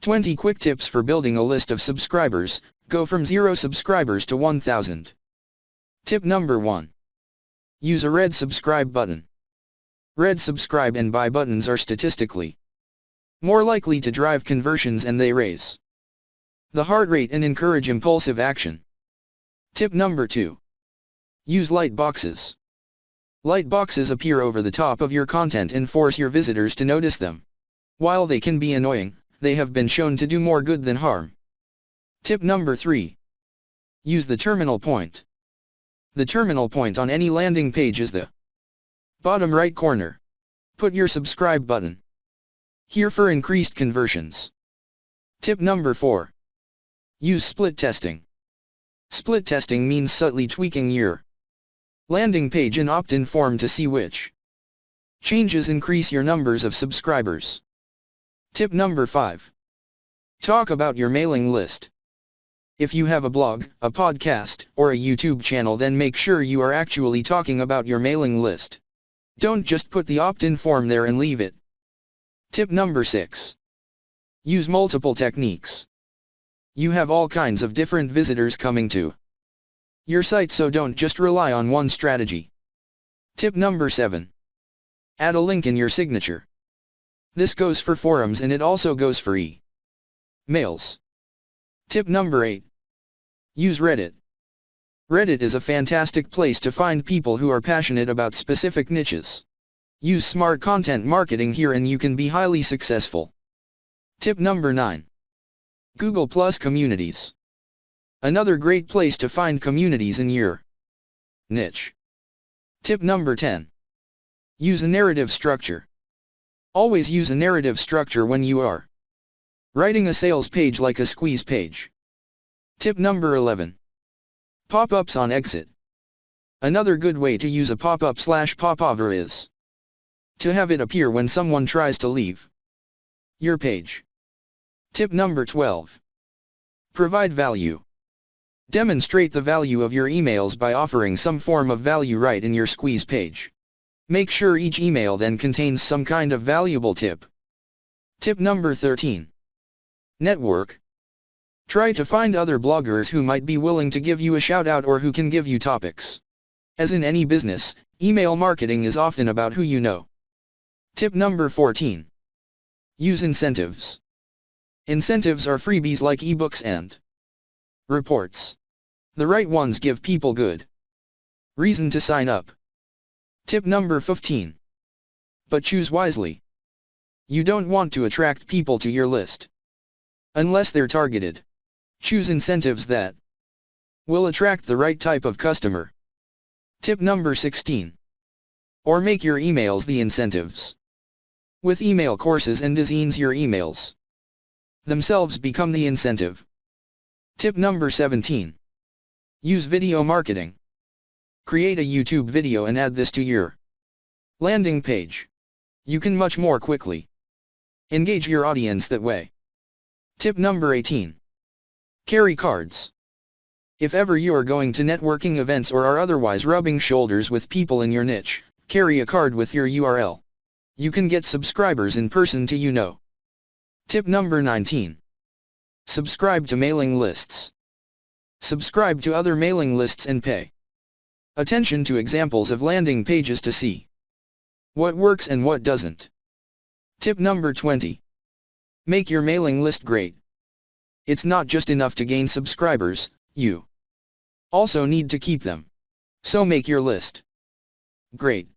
20 quick tips for building a list of subscribers. Go from 0 subscribers to 1000. Tip number 1. Use a red subscribe button. Red subscribe and buy buttons are statistically more likely to drive conversions, and they raise the heart rate and encourage impulsive action. Tip number 2. Use light boxes. Light boxes appear over the top of your content and force your visitors to notice them. While they can be annoying, they have been shown to do more good than harm. Tip number 3. Use the terminal point. The terminal point on any landing page is the bottom right corner. Put your subscribe button here for increased conversions. Tip number 4. Use split testing. Split testing means subtly tweaking your landing page in opt-in form to see which changes increase your numbers of subscribers. Tip number 5. Talk about your mailing list. If you have a blog, a podcast, or a YouTube channel, then make sure you are actually talking about your mailing list. Don't just put the opt-in form there and leave it. Tip number 6. Use multiple techniques. You have all kinds of different visitors coming to your site, so don't just rely on one strategy. Tip number 7. Add a link in your signature. This goes for forums and it also goes for emails. Tip number 8. Use Reddit. Reddit is a fantastic place to find people who are passionate about specific niches. Use smart content marketing here and you can be highly successful. Tip number 9. Google Plus communities. Another great place to find communities in your niche. Tip number 10. Use a narrative structure. Always use a narrative structure when you are writing a sales page, like a squeeze page. Tip number 11. Pop-ups on exit. Another good way to use a pop-up/popover is to have it appear when someone tries to leave your page. Tip number 12. Provide value. Demonstrate the value of your emails by offering some form of value right in your squeeze page. Make sure each email then contains some kind of valuable tip. Tip number 13. Network. Try to find other bloggers who might be willing to give you a shout out or who can give you topics. As in any business, email marketing is often about who you know. Tip number 14. Use incentives. Incentives are freebies like ebooks and reports. The right ones give people good reason to sign up. Tip number 15. But choose wisely. You don't want to attract people to your list unless they're targeted. Choose incentives that will attract the right type of customer. Tip number 16. Or make your emails the incentives. With email courses and designs, your emails themselves become the incentive. Tip number 17. Use video marketing. Create a YouTube video and add this to your landing page. You can much more quickly engage your audience that way. Tip number 18. Carry cards. If ever you are going to networking events or are otherwise rubbing shoulders with people in your niche, carry a card with your URL. You can get subscribers in person to you know. Tip number 19. Subscribe to mailing lists. Subscribe to other mailing lists and pay attention to examples of landing pages to see what works and what doesn't. Tip number 20. Make your mailing list great. It's not just enough to gain subscribers, you also need to keep them. So make your list great.